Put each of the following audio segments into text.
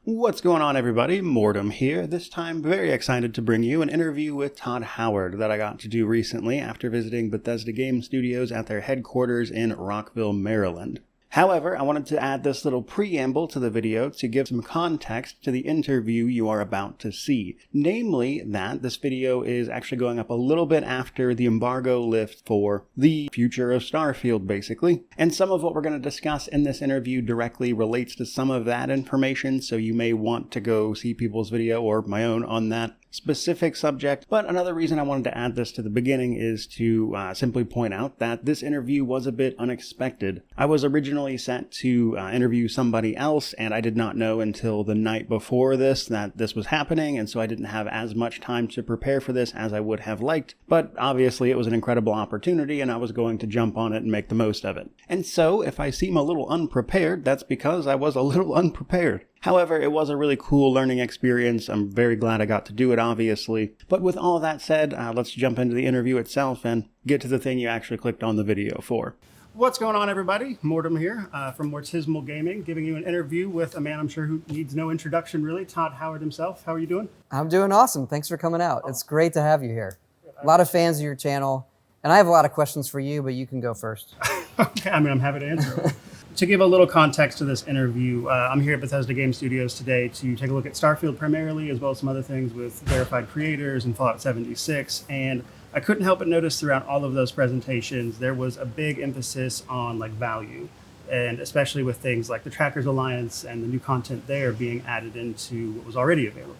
What's going on, everybody? Mortem here. This time very excited to bring you an interview with Todd Howard that I got to do recently after visiting Bethesda Games Studios at their headquarters in Rockville, Maryland. However, I wanted to add this little preamble to the video to give some context to the interview you are about to see. Namely, that this video is actually going up a little bit after the embargo lift for the future of Starfield, basically. And some of what we're going to discuss in this interview directly relates to some of that information, so you may want to go see people's video or my own on that specific subject. But another reason I wanted to add this to the beginning is to simply point out that this interview was a bit unexpected. I was originally set to interview somebody else, and I did not know until the night before this that this was happening, and so I didn't have as much time to prepare for this as I would have liked. But obviously it was an incredible opportunity, and I was going to jump on it and make the most of it. And so if I seem a little unprepared, that's because I was a little unprepared. However, it was a really cool learning experience. I'm very glad I got to do it, obviously. But with all that said, let's jump into the interview itself and get to the thing you actually clicked on the video for. What's going on, everybody? Mortem here from Mortismal Gaming, giving you an interview with a man I'm sure who needs no introduction, really, Todd Howard himself. How are you doing? I'm doing awesome. Thanks for coming out. It's great to have you here. A lot of fans of your channel, and I have a lot of questions for you, but you can go first. Okay, I'm happy to answer them. To give a little context to this interview, I'm here at Bethesda Games Studios today to take a look at Starfield primarily, as well as some other things with verified creators and Fallout 76. And I couldn't help but notice throughout all of those presentations, there was a big emphasis on value, and especially with things like the Trackers Alliance and the new content there being added into what was already available.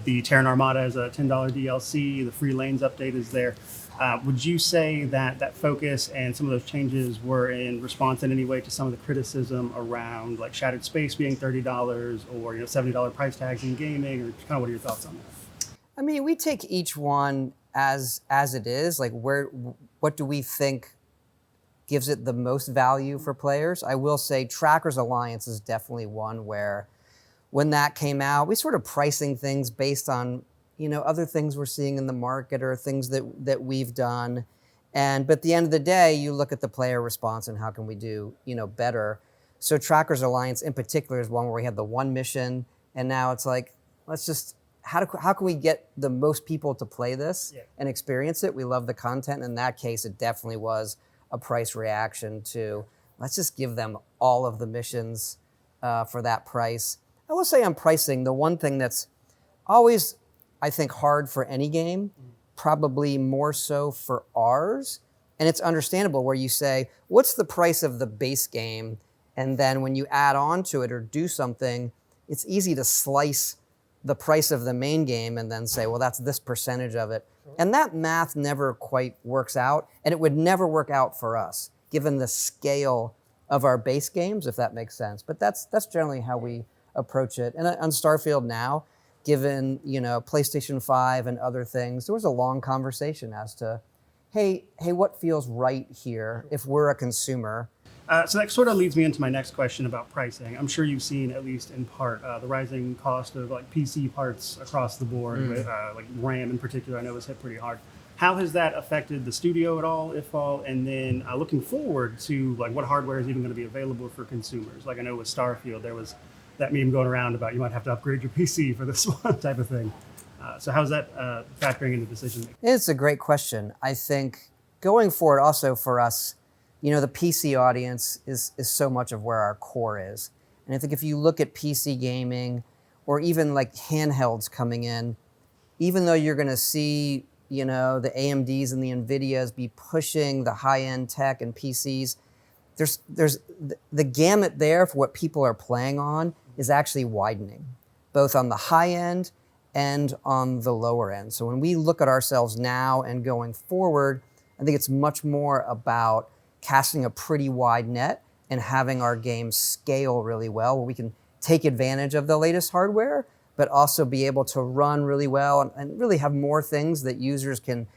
The Terran Armada is a $10 DLC. The Free Lanes update is there. Would you say that that focus and some of those changes were in response in any way to some of the criticism around Shattered Space being $30 or $70 price tags in gaming, or kind of what are your thoughts on that? I mean, we take each one as it is. What do we think gives it the most value for players? I will say Trackers Alliance is definitely one where when that came out, we sort of pricing things based on other things we're seeing in the market or things that we've done. But at the end of the day, you look at the player response and how can we do, better. So Trackers Alliance in particular is one where we had the one mission, and now it's let's just, how can we get the most people to play this and experience it? We love the content. In that case, it definitely was a price reaction to, let's just give them all of the missions for that price. I will say on pricing, the one thing that's always, I think, hard for any game, probably more so for ours. And it's understandable where you say, what's the price of the base game? And then when you add on to it or do something, it's easy to slice the price of the main game and then say, well, that's this percentage of it. And that math never quite works out. And it would never work out for us, given the scale of our base games, if that makes sense. But that's generally how we approach it. And on Starfield now, given PlayStation 5 and other things, there was a long conversation as to, hey, what feels right here if we're a consumer? So that sort of leads me into my next question about pricing. I'm sure you've seen, at least in part, the rising cost of PC parts across the board, with, RAM in particular, I know was hit pretty hard. How has that affected the studio at all, if all? And then looking forward to what hardware is even going to be available for consumers? I know with Starfield, there was that meme going around about you might have to upgrade your PC for this one type of thing. So how's that factoring into decision making? It's a great question. I think going forward also for us, the PC audience is so much of where our core is. And I think if you look at PC gaming or even handhelds coming in, even though you're going to see, the AMDs and the NVIDIAs be pushing the high-end tech and PCs, there's the gamut there for what people are playing on is actually widening, both on the high end and on the lower end. So when we look at ourselves now and going forward, I think it's much more about casting a pretty wide net and having our games scale really well, where we can take advantage of the latest hardware, but also be able to run really well and really have more things that users can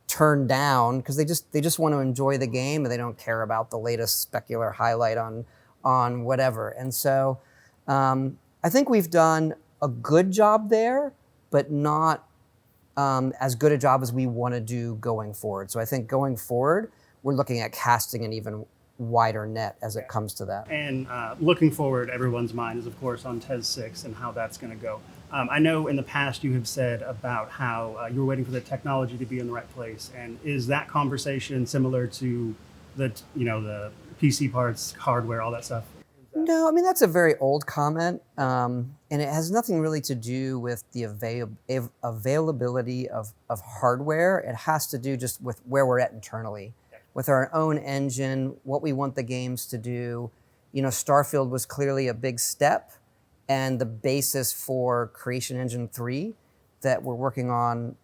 turn down because they just want to enjoy the game and they don't care about the latest specular highlight on whatever. And so I think we've done a good job there, but not as good a job as we want to do going forward. So I think going forward, we're looking at casting an even wider net as it comes to that. And looking forward, everyone's mind is, of course, on TES6 and how that's going to go. I know in the past you have said about how you were waiting for the technology to be in the right place. And is that conversation similar to the PC parts, hardware, all that stuff? No, I mean, that's a very old comment. And it has nothing really to do with the availability of hardware. It has to do just with where we're at internally. With our own engine, what we want the games to do. Starfield was clearly a big step and the basis for Creation Engine 3 that we're working on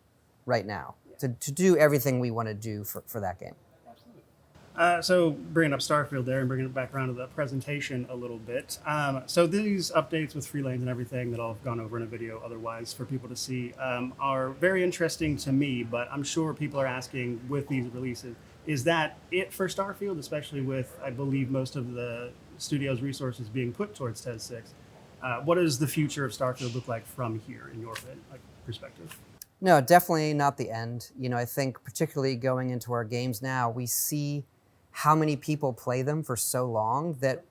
right now to do everything we want to do for that game. So bringing up Starfield there and bringing it back around to the presentation a little bit. So these updates with free lanes and everything that I've gone over in a video otherwise for people to see are very interesting to me, but I'm sure people are asking with these releases, is that it for Starfield, especially with, I believe, most of the studio's resources being put towards TES6? What does the future of Starfield look like from here in your perspective? No, definitely not the end. I think particularly going into our games now, we see how many people play them for so long that,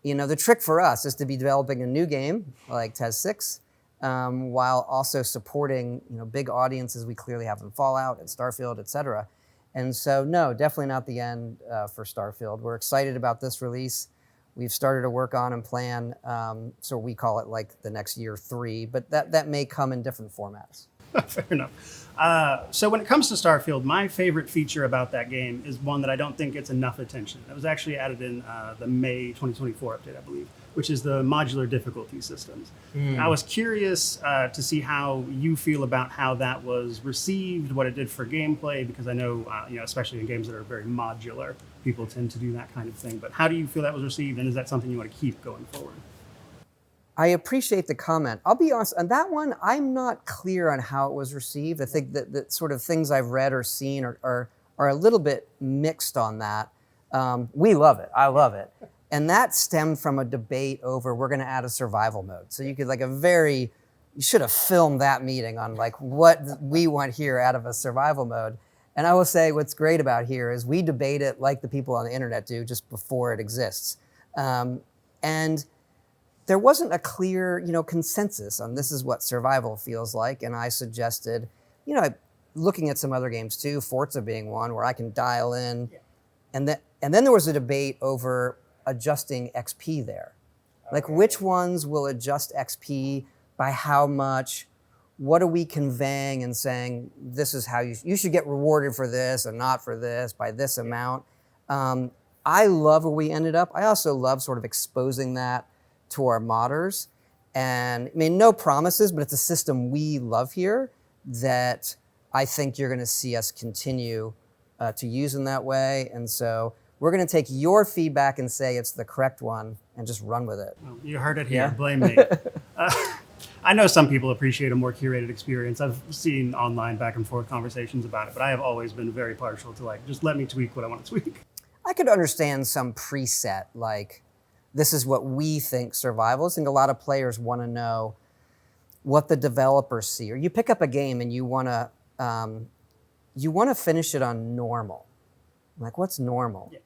the trick for us is to be developing a new game like TES6 while also supporting, big audiences we clearly have in Fallout and Starfield, et cetera. And so, no, definitely not the end for Starfield. We're excited about this release. We've started to work on and plan, so we call it like the next year 3, but that may come in different formats. Fair enough. So when it comes to Starfield, my favorite feature about that game is one that I don't think gets enough attention. It was actually added in the May 2024 update, I believe, which is the modular difficulty systems. I was curious to see how you feel about how that was received, what it did for gameplay, because I know, especially in games that are very modular, people tend to do that kind of thing. But how do you feel that was received, and is that something you want to keep going forward? I appreciate the comment. I'll be honest, on that one, I'm not clear on how it was received. I think that sort of things I've read or seen are a little bit mixed on that. We love it. I love it. And that stemmed from a debate over we're going to add a survival mode. So you could you should have filmed that meeting on what we want here out of a survival mode. And I will say what's great about here is we debate it like the people on the internet do just before it exists. And there wasn't a clear, consensus on this is what survival feels like. And I suggested, looking at some other games too, Forza being one where I can dial in. Yeah. And then there was a debate over adjusting XP there. Which ones will adjust XP by how much? What are we conveying and saying, this is how you should get rewarded for this and not for this by this amount. I love where we ended up. I also love sort of exposing that to our modders. And I mean, no promises, but it's a system we love here that I think you're going to see us continue to use in that way. And so we're going to take your feedback and say it's the correct one and just run with it. Well, you heard it here. Yeah? Blame me. I know some people appreciate a more curated experience. I've seen online back and forth conversations about it, but I have always been very partial to just let me tweak what I want to tweak. I could understand some preset, this is what we think survival is. I think a lot of players want to know what the developers see. Or you pick up a game and you want to finish it on normal. What's normal? Yeah.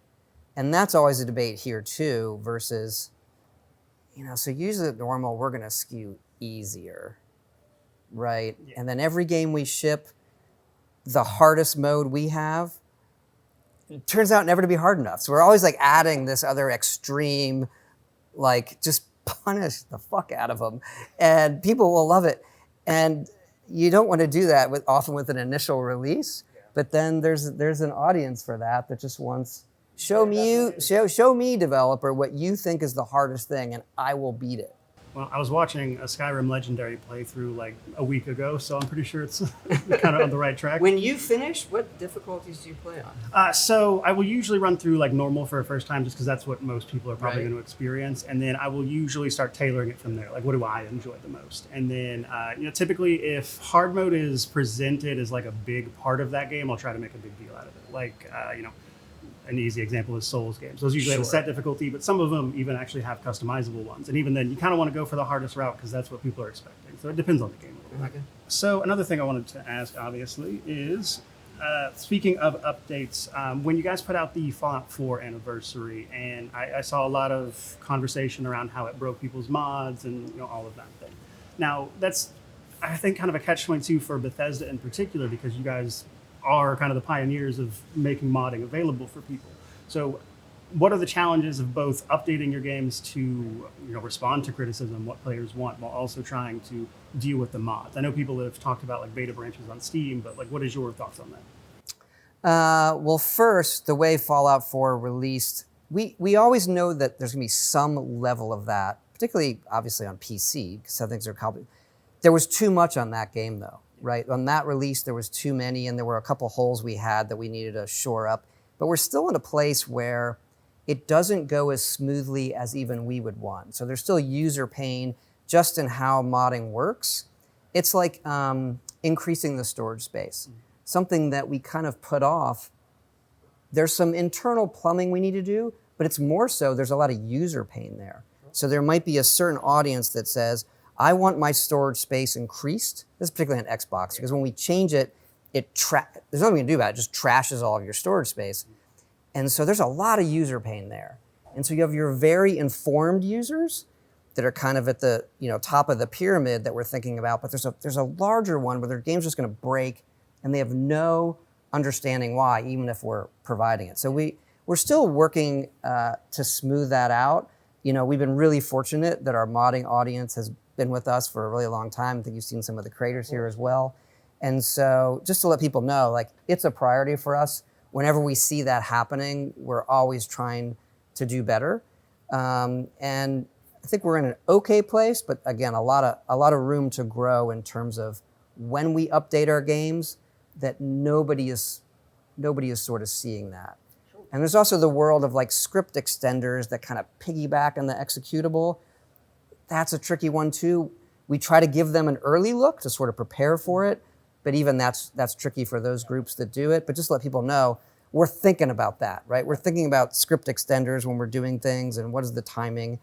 And that's always a debate here too. Versus, so usually at normal we're going to skew easier, right? Yeah. And then every game we ship, the hardest mode we have, it turns out never to be hard enough. So we're always adding this other extreme, just punish the fuck out of them. And people will love it. And you don't want to do that often with an initial release, but then there's an audience for that just wants, show me developer what you think is the hardest thing and I will beat it. Well, I was watching a Skyrim Legendary playthrough a week ago, so I'm pretty sure it's kind of on the right track. When you finish, what difficulties do you play on? So I will usually run through normal for a first time, just because that's what most people are probably going to experience, and then I will usually start tailoring it from there. What do I enjoy the most? And then, typically if hard mode is presented as a big part of that game, I'll try to make a big deal out of it. An easy example is Souls games. Those usually have a set difficulty, but some of them even actually have customizable ones. And even then, you kind of want to go for the hardest route because that's what people are expecting. So it depends on the game a little bit. So another thing I wanted to ask, obviously, is Speaking of updates, when you guys put out the Fallout 4 anniversary, and I saw a lot of conversation around how it broke people's mods and all of that thing. Now that's, I think, kind of a catch-22 for Bethesda in particular, because you guys are kind of the pioneers of making modding available for people. So what are the challenges of both updating your games to respond to criticism, what players want, while also trying to deal with the mods? I know people have talked about like beta branches on Steam, but like, what is your thoughts on that? Well, first, the way Fallout 4 released, we always know that there's going to be some level of that, particularly obviously on PC, because some things are complicated. There was too much on that game, though, right? On that release, there was too many, and there were a couple holes we had that we needed to shore up. But we're still in a place where it doesn't go as smoothly as even we would want. So there's still user pain just in how modding works. It's like increasing the storage space, something that we kind of put off. There's some internal plumbing we need to do, but it's more so there's a lot of user pain there. So there might be a certain audience that says, I want my storage space increased. This is particularly on Xbox, because when we change it, there's nothing we can do about it. It just trashes all of your storage space. And so there's a lot of user pain there. And so you have your very informed users that are kind of at the top of the pyramid that we're thinking about, but there's a larger one where their game's just gonna break and they have no understanding why, even if we're providing it. So we're still working to smooth that out. We've been really fortunate that our modding audience has been with us for a really long time. I think you've seen some of the creators here as well. And so just to let people know, like, it's a priority for us. Whenever we see that happening, we're always trying to do better. And I think we're in an okay place, but again, a lot of room to grow in terms of when we update our games, that nobody is sort of seeing that. And there's also the world of like script extenders that kind of piggyback on the executable. That's a tricky one too. We try to give them an early look to sort of prepare for it, but even that's tricky for those groups that do it. But just let people know, we're thinking about that, right? We're thinking about script extenders when we're doing things and what is the timing.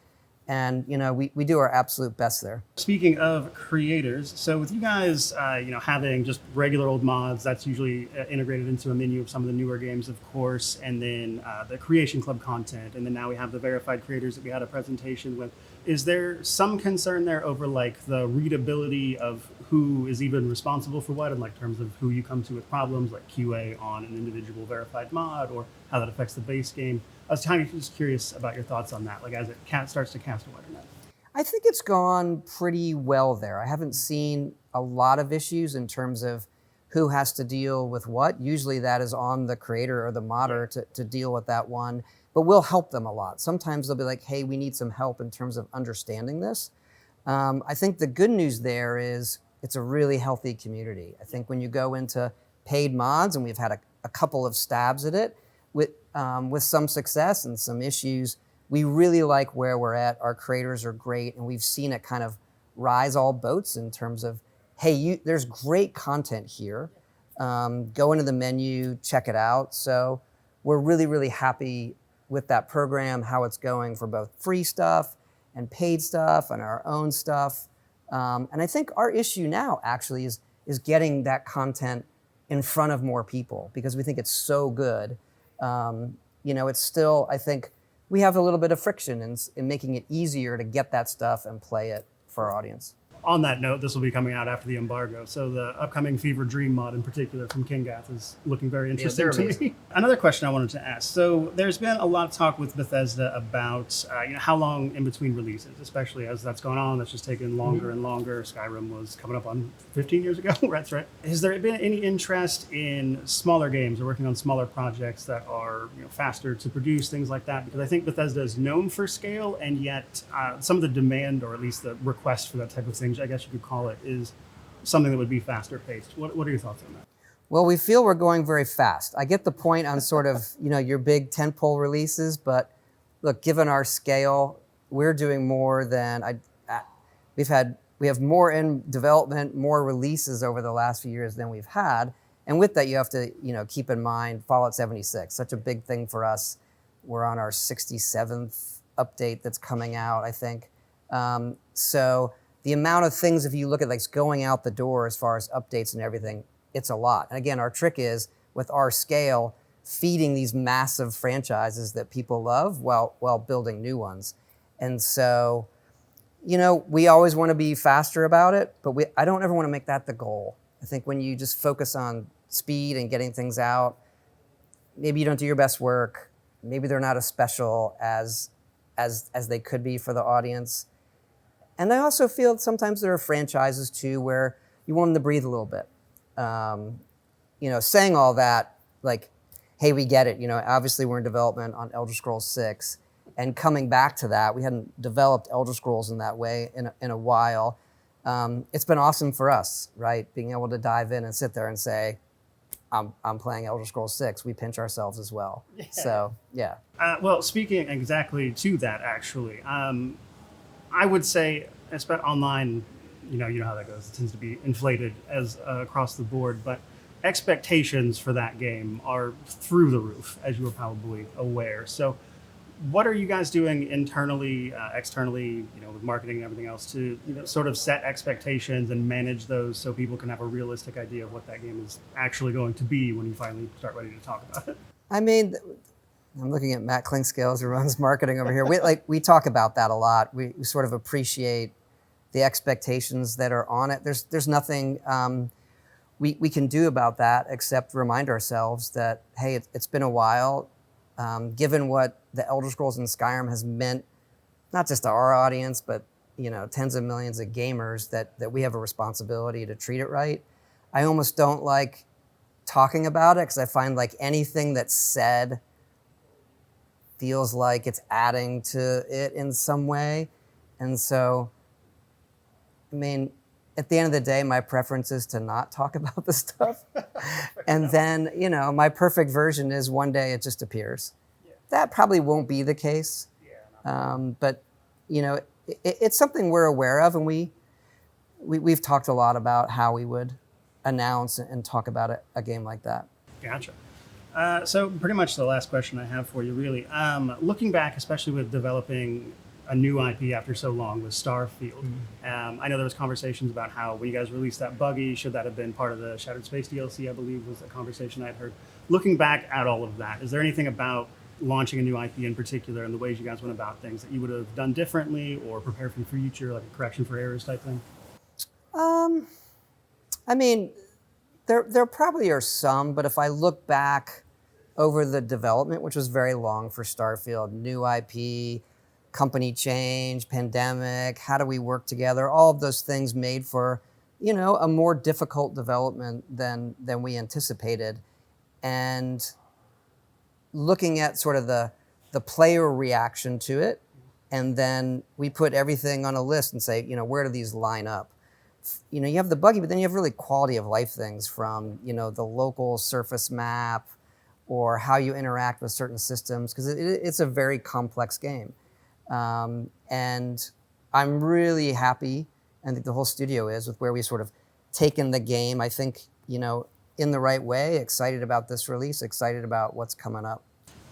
And we do our absolute best there. Speaking of creators, so with you guys, having just regular old mods, that's usually integrated into a menu of some of the newer games, of course, and then the Creation Club content, and then now we have the verified creators that we had a presentation with. Is there some concern there over like the readability of who is even responsible for what, in like terms of who you come to with problems, like QA on an individual verified mod, or how that affects the base game? I was just curious about your thoughts on that, like as it starts to cast a wider net. I think it's gone pretty well there. I haven't seen a lot of issues in terms of who has to deal with what. Usually that is on the creator or the modder to deal with that one, but we'll help them a lot. Sometimes they'll be like, hey, we need some help in terms of understanding this. I think the good news there is it's a really healthy community. I think when you go into paid mods, and we've had a couple of stabs at it, with some success and some issues, we really like where we're at. Our creators are great, and we've seen it kind of rise all boats in terms of, hey, there's great content here. Go into the menu, check it out. So we're really, really happy with that program, how it's going for both free stuff and paid stuff and our own stuff. And I think our issue now actually is getting that content in front of more people, because we think it's so good. It's still, I think we have a little bit of friction in making it easier to get that stuff and play it for our audience. On that note, this will be coming out after the embargo, so the upcoming Fever Dream mod in particular from Kingath is looking very interesting to me. Another question I wanted to ask. So there's been a lot of talk with Bethesda about how long in between releases, especially as that's gone on. That's just taken longer and longer. Skyrim was coming up on 15 years ago. That's right. Has there been any interest in smaller games or working on smaller projects that are faster to produce, things like that? Because I think Bethesda is known for scale, and yet some of the demand, or at least the request for that type of thing, I guess you could call it, is something that would be faster paced. What are your thoughts on that? Well, we feel we're going very fast. I get the point on sort of, your big tentpole releases, but look, given our scale, we're doing more than we have more in development, more releases over the last few years than we've had. And with that, you have to, keep in mind Fallout 76, such a big thing for us. We're on our 67th update that's coming out, I think. So the amount of things, if you look at like going out the door as far as updates and everything, it's a lot. And again, our trick is with our scale, feeding these massive franchises that people love while building new ones. And so, we always want to be faster about it, but I don't ever want to make that the goal. I think when you just focus on speed and getting things out, maybe you don't do your best work. Maybe they're not as special as they could be for the audience. And I also feel sometimes there are franchises too where you want them to breathe a little bit. Saying all that, like, hey, we get it. Obviously we're in development on Elder Scrolls 6, and coming back to that, we hadn't developed Elder Scrolls in that way in a while. It's been awesome for us, right? Being able to dive in and sit there and say, I'm playing Elder Scrolls 6. We pinch ourselves as well. Yeah. So, yeah. Well, speaking exactly to that, actually, I would say, especially online, you know how that goes. It tends to be inflated as across the board, but expectations for that game are through the roof, as you are probably aware. So what are you guys doing internally, externally, with marketing and everything else to sort of set expectations and manage those so people can have a realistic idea of what that game is actually going to be when you finally start ready to talk about it? I mean, I'm looking at Matt Clinkscales, who runs marketing over here. We talk about that a lot. We sort of appreciate the expectations that are on it. There's nothing we can do about that except remind ourselves that, hey, it's been a while. Given what the Elder Scrolls and Skyrim has meant, not just to our audience, but tens of millions of gamers, that we have a responsibility to treat it right. I almost don't like talking about it because I find like anything that's said feels like it's adding to it in some way. And so, I mean, at the end of the day, my preference is to not talk about the stuff. And then, my perfect version is one day it just appears. Yeah. That probably won't be the case. Yeah, but, it's something we're aware of, and we've talked a lot about how we would announce and talk about a game like that. Gotcha. So pretty much the last question I have for you, really. Looking back, especially with developing a new IP after so long with Starfield. I know there was conversations about how when you guys released that buggy, should that have been part of the Shattered Space DLC, I believe was a conversation I'd heard. Looking back at all of that, is there anything about launching a new IP in particular and the ways you guys went about things that you would have done differently or prepared for the future, like a correction for errors type thing? I mean, there probably are some, but if I look back over the development, which was very long for Starfield, new IP, company change, pandemic, how do we work together? All of those things made for, a more difficult development than we anticipated. And looking at sort of the player reaction to it, and then we put everything on a list and say, where do these line up? You have the buggy, but then you have really quality of life things from, the local surface map or how you interact with certain systems, because it's a very complex game. And I'm really happy, and I think the whole studio is, with where we sort of taken the game, I think, in the right way, excited about this release, excited about what's coming up.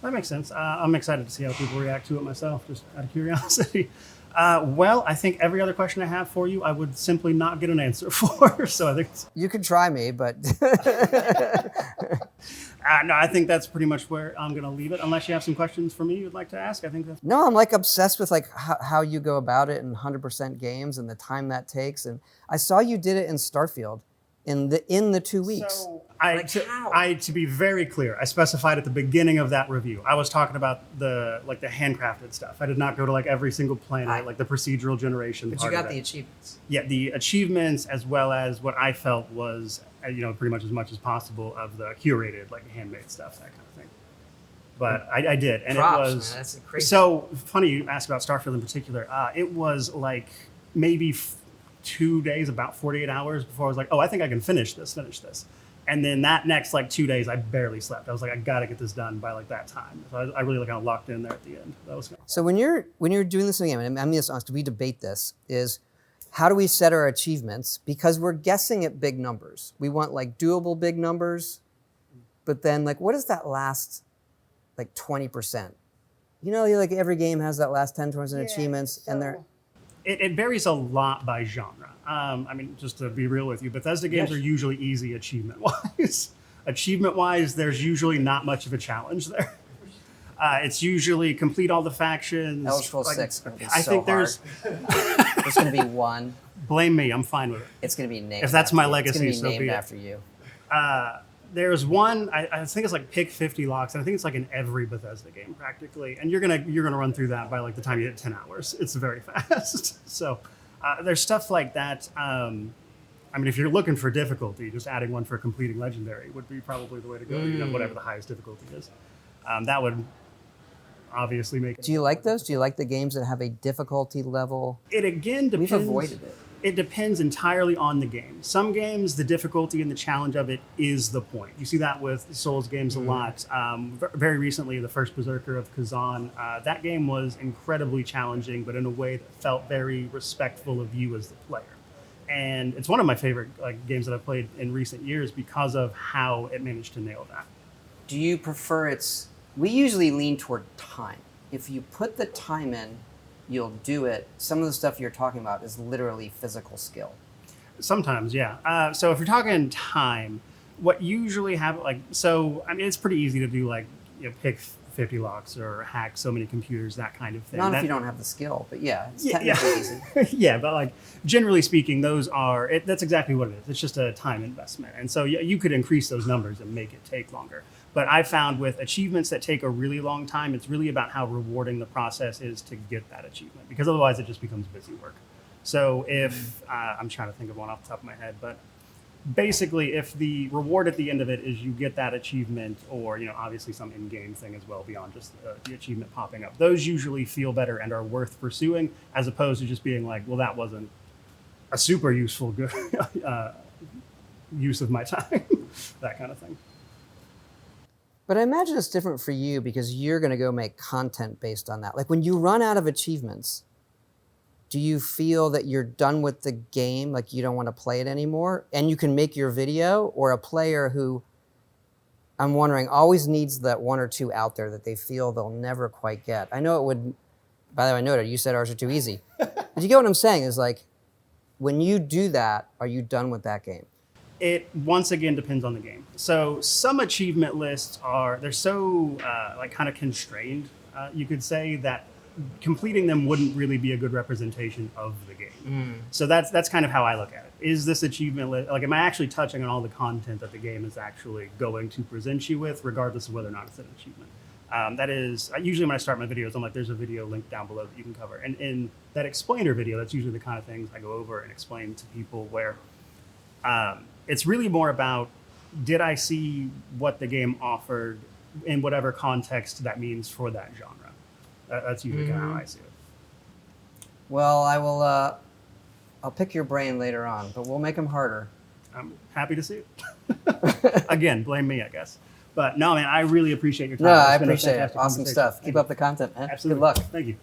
That makes sense. I'm excited to see how people react to it myself, just out of curiosity. Well, I think every other question I have for you, I would simply not get an answer for. So I think you could try me, but no, I think that's pretty much where I'm going to leave it. Unless you have some questions for me you'd like to ask, I think that's. No, I'm like obsessed with like how you go about it in 100% games and the time that takes. And I saw you did it in Starfield in the 2 weeks. So to be very clear, I specified at the beginning of that review, I was talking about the handcrafted stuff. I did not go to like every single planet, like the procedural generation. But you got the achievements. Yeah, the achievements, as well as what I felt was, pretty much as much as possible of the curated, like handmade stuff, that kind of thing. But I did, and Props, it was man, that's crazy. So funny you asked about Starfield in particular. It was like maybe 2 days, about 48 hours before I was like, oh, I think I can finish this. And then that next 2 days, I barely slept. I was like, I got to get this done by that time. So I really kind of locked in there at the end. That was so when you're doing this again, and I'm just honest, we debate this, is how do we set our achievements? Because we're guessing at big numbers. We want doable big numbers, but then what is that last 20%? Every game has that last 10-20% achievements, and they're. It varies a lot by genre. I mean, just to be real with you, Bethesda games are usually easy achievement-wise. Achievement-wise, there's usually not much of a challenge there. It's usually complete all the factions. Elder Scrolls 6 is going to be I so think hard. There's going to be one. Blame me, I'm fine with it. It's going to be named If that's my you. legacy, it's so going to be be named it. after you. There's one, I think it's like pick 50 locks, and I think it's like in every Bethesda game practically. And you're gonna run through that by like the time you hit 10 hours. It's very fast. So there's stuff like that. I mean, if you're looking for difficulty, just adding one for completing legendary would be probably the way to go. You know, whatever the highest difficulty is, that would obviously make it. Do you like those? Do you like the games that have a difficulty level? It again depends. We've avoided it. It depends entirely on the game. Some games, the difficulty and the challenge of it is the point. You see that with Souls games a lot. Very recently, the first Berserker of Kazan, that game was incredibly challenging, but in a way that felt very respectful of you as the player. And it's one of my favorite games that I've played in recent years because of how it managed to nail that. Do you prefer we usually lean toward time. If you put the time in, you'll do it. Some of the stuff you're talking about is literally physical skill. Sometimes, yeah. So if you're talking time, what usually happens, I mean, it's pretty easy to do pick 50 locks or hack so many computers, that kind of thing. Not if you don't have the skill, but yeah, it's technically easy. Yeah, but generally speaking, that's exactly what it is. It's just a time investment. And so you could increase those numbers and make it take longer. But I found with achievements that take a really long time, it's really about how rewarding the process is to get that achievement, because otherwise it just becomes busy work. So if, I'm trying to think of one off the top of my head, but basically if the reward at the end of it is you get that achievement, or obviously some in-game thing as well beyond just the achievement popping up, those usually feel better and are worth pursuing, as opposed to just being like, well, that wasn't a super useful use of my time, that kind of thing. But I imagine it's different for you because you're going to go make content based on that. Like when you run out of achievements, do you feel that you're done with the game, like you don't want to play it anymore, and you can make your video? Or a player who, I'm wondering, always needs that one or two out there that they feel they'll never quite get? I know it would, by the way, I noted, you said ours are too easy. But you get what I'm saying is when you do that, are you done with that game? It once again depends on the game. So some achievement lists they're so kind of constrained, you could say, that completing them wouldn't really be a good representation of the game. So that's kind of how I look at it. Is this achievement list, am I actually touching on all the content that the game is actually going to present you with, regardless of whether or not it's an achievement? That is, usually when I start my videos, I'm like, there's a video link down below that you can cover. And in that explainer video, that's usually the kind of things I go over and explain to people where it's really more about, did I see what the game offered in whatever context that means for that genre? That's usually kind of how I see it. Well, I'll pick your brain later on, but we'll make them harder. I'm happy to see it. Again, blame me, I guess. But no, man, I really appreciate your time. No, I appreciate it. Awesome stuff. Keep up the content, man. Absolutely. Good luck. Thank you.